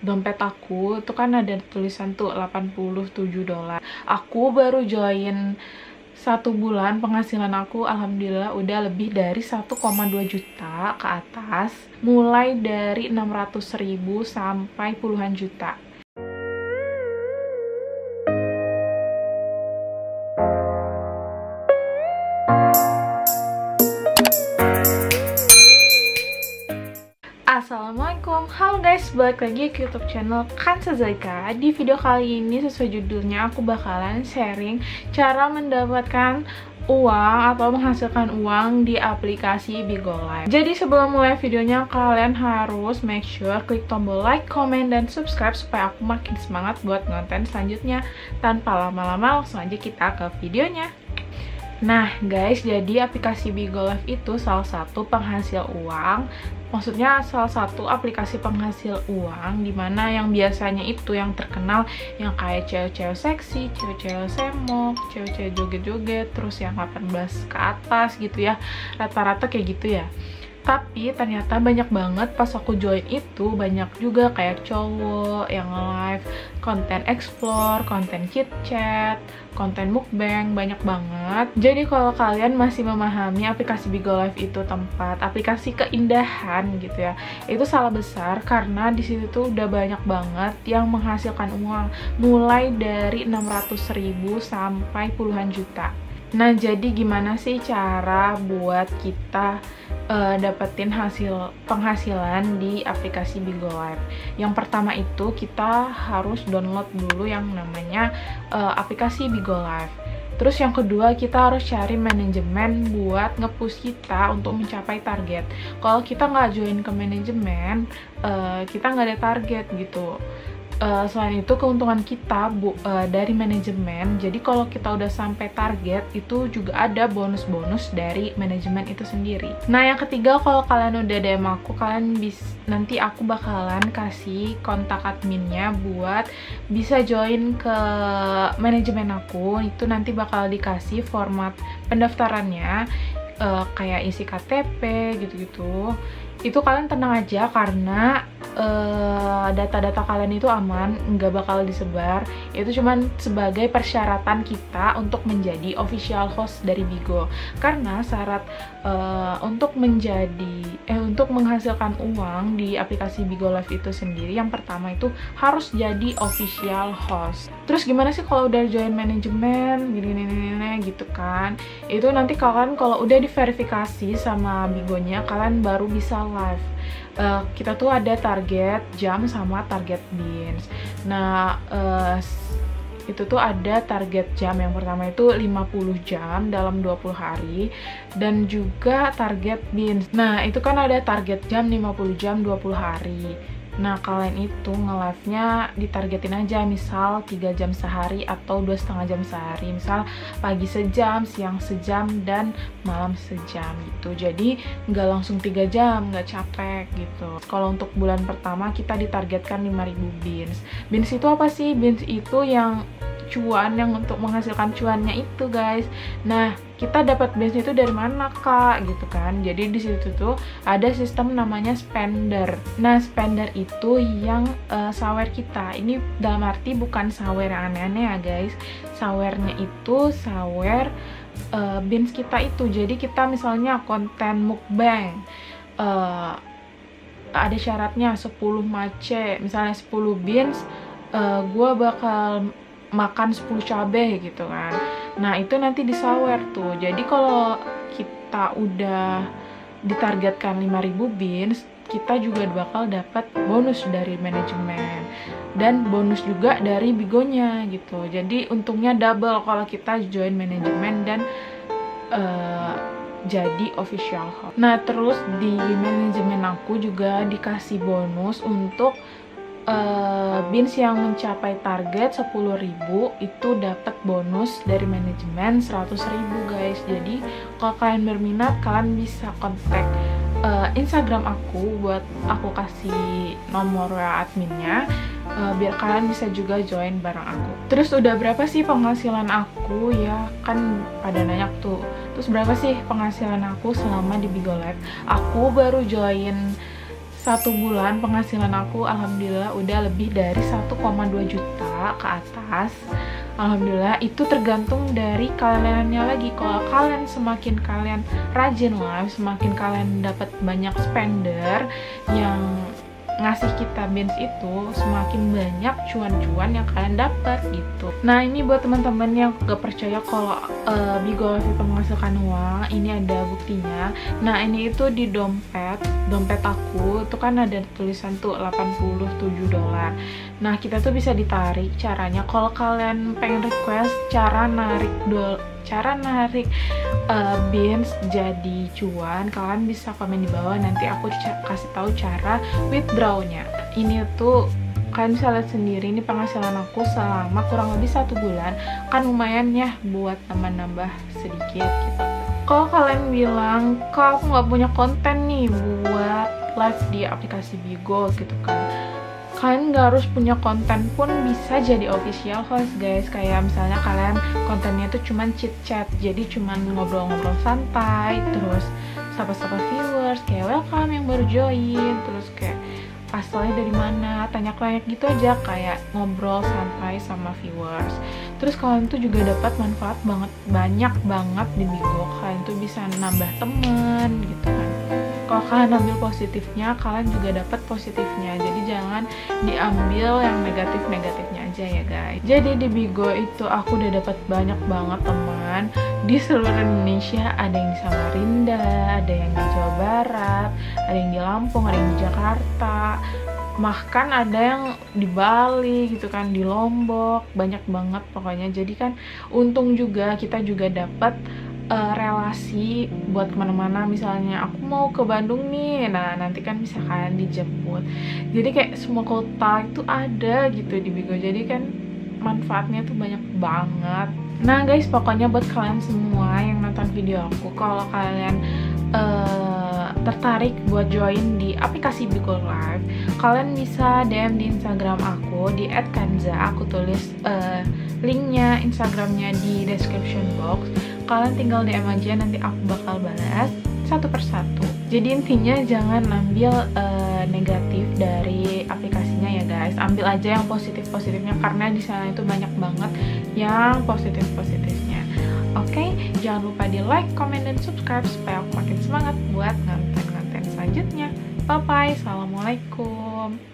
dompet aku itu kan ada tulisan tuh $87. Aku baru join 1 bulan, penghasilan aku alhamdulillah udah lebih dari 1,2 juta ke atas, mulai dari 600.000 sampai puluhan juta. Assalamualaikum, halo guys, balik lagi ke YouTube channel Kansa Zaika. Di video kali ini sesuai judulnya aku bakalan sharing cara mendapatkan uang atau menghasilkan uang di aplikasi Bigo Live. Jadi sebelum mulai videonya, kalian harus make sure klik tombol like, comment, dan subscribe supaya aku makin semangat buat konten selanjutnya. Tanpa lama-lama, langsung aja kita ke videonya. Nah guys, jadi aplikasi Bigo Live itu salah satu penghasil uang. Maksudnya salah satu aplikasi penghasil uang dimana yang biasanya itu yang terkenal yang kayak cewek-cewek seksi, cewek-cewek semok, cewek-cewek joget-joget, terus yang 18 ke atas gitu ya. Rata-rata kayak gitu ya. Tapi ternyata banyak banget pas aku join itu, banyak juga kayak cowok yang live, konten explore, konten chit chat, konten mukbang, banyak banget. Jadi kalau kalian masih memahami aplikasi Bigo Live itu tempat aplikasi keindahan gitu ya, itu salah besar karena di situ tuh udah banyak banget yang menghasilkan uang mulai dari 600.000 sampai puluhan juta. Nah, jadi gimana sih cara buat kita dapetin penghasilan di aplikasi Bigo Live? Yang pertama itu kita harus download dulu yang namanya aplikasi Bigo Live. Terus yang kedua, kita harus cari manajemen buat nge-push kita untuk mencapai target. Kalau kita nggak join ke manajemen, kita nggak ada target gitu. Selain itu keuntungan kita dari manajemen, jadi kalau kita udah sampai target itu juga ada bonus-bonus dari manajemen itu sendiri. Nah yang ketiga, kalau kalian udah DM aku, nanti aku bakalan kasih kontak adminnya buat bisa join ke manajemen aku. Itu nanti bakal dikasih format pendaftarannya, kayak isi KTP gitu-gitu. Itu kalian tenang aja karena data-data kalian itu aman, nggak bakal disebar. Itu cuman sebagai persyaratan kita untuk menjadi official host dari Bigo. Karena syarat untuk menghasilkan uang di aplikasi Bigo Live itu sendiri, yang pertama itu harus jadi official host. Terus gimana sih kalau udah join manajemen gini gitu kan? Itu nanti kalian kalau udah diverifikasi sama Bigonya, kalian baru bisa live. Kita tuh ada target jam sama target bins. Nah itu tuh ada target jam, yang pertama itu 50 jam dalam 20 hari, dan juga target bins. Nah itu kan ada target jam 50 jam 20 hari. Nah kalian itu nge-live-nya ditargetin aja, misal 3 jam sehari atau 2,5 jam sehari. Misal pagi sejam, siang sejam, dan malam sejam gitu. Jadi nggak langsung 3 jam, nggak capek gitu. Kalau untuk bulan pertama kita ditargetkan 5.000 bins. Bins itu apa sih? Bins itu yang cuan, yang untuk menghasilkan cuannya itu guys. Nah kita dapat bins itu dari mana kak gitu kan? Jadi di situ tuh ada sistem namanya spender. Nah spender itu yang sawer kita. Ini dalam arti bukan sawer yang aneh-aneh ya guys. Sawernya itu sawer bins kita itu. Jadi kita misalnya konten mukbang, ada syaratnya 10 mace, misalnya 10 bins, gue bakal makan 10 cabai gitu kan. Nah itu nanti disawer tuh. Jadi kalau kita udah ditargetkan 5.000 bins, kita juga bakal dapat bonus dari manajemen dan bonus juga dari Bigonya gitu. Jadi untungnya double kalau kita join manajemen dan jadi official host. Nah terus di manajemen aku juga dikasih bonus untuk bins yang mencapai target 10.000 itu dapat bonus dari manajemen 100.000 guys. Jadi kalau kalian berminat, kalian bisa kontak Instagram aku buat aku kasih nomor adminnya, biar kalian bisa juga join bareng aku. Terus udah berapa sih penghasilan aku ya, kan pada nanya tuh, terus berapa sih penghasilan aku selama di Bigo Live? Aku baru join 1 bulan penghasilan aku alhamdulillah udah lebih dari 1,2 juta ke atas. Alhamdulillah, itu tergantung dari kaliannya lagi. Kalau kalian semakin kalian rajin live, semakin kalian dapat banyak spender yang ngasih kita bins itu, semakin banyak cuan-cuan yang kalian dapat gitu. Nah, ini buat teman-teman yang gak percaya kalau Bigo Live itu menghasilkan uang, ini ada buktinya. Nah, ini itu di dompet aku itu kan ada tulisan tuh $87. Nah, kita tuh bisa ditarik caranya. Kalau kalian pengen request cara narik bins jadi cuan, kalian bisa komen di bawah, nanti aku kasih tahu cara withdrawnya. Ini tuh kalian bisa lihat sendiri, ini penghasilan aku selama kurang lebih 1 bulan, kan lumayan ya buat nambah sedikit gitu. Kalau kalian bilang, kok aku nggak punya konten nih buat live di aplikasi Bigo gitu kan, kalian nggak harus punya konten pun bisa jadi official host guys. Kayak misalnya kalian kontennya tuh cuman chit chat, jadi cuman ngobrol-ngobrol santai, terus sapa-sapa viewers, kayak welcome yang baru join, terus kayak asalnya dari mana, tanya-tanya gitu aja, kayak ngobrol santai sama viewers. Terus kalian tuh juga dapat manfaat banyak banget di Bigo. Kalian tuh bisa nambah temen gitu kan. Kalau kalian ambil positifnya, kalian juga dapat positifnya. Jadi jangan diambil yang negatif-negatifnya aja ya guys. Jadi di Bigo itu aku udah dapat banyak banget teman di seluruh Indonesia. Ada yang di Samarinda, ada yang di Jawa Barat, ada yang di Lampung, ada yang di Jakarta, bahkan ada yang di Bali gitu kan, di Lombok, banyak banget pokoknya. Jadi kan untung juga, kita juga dapat relasi buat kemana-mana. Misalnya aku mau ke Bandung nih, nah nanti kan bisa kalian dijemput. Jadi kayak semua kota itu ada gitu di Bigo. Jadi kan manfaatnya tuh banyak banget. Nah guys, pokoknya buat kalian semua yang nonton video aku, kalau kalian tertarik buat join di aplikasi Bigo Live, kalian bisa DM di Instagram aku di @kanza. Aku tulis linknya Instagramnya di description box. Kalian tinggal DM aja, nanti aku bakal balas satu persatu. Jadi intinya jangan ambil negatif dari aplikasinya ya guys. Ambil aja yang positifnya, karena di sana itu banyak banget yang positifnya. Oke, jangan lupa di like, comment, dan subscribe supaya aku makin semangat buat nonton konten selanjutnya. Bye bye, assalamualaikum.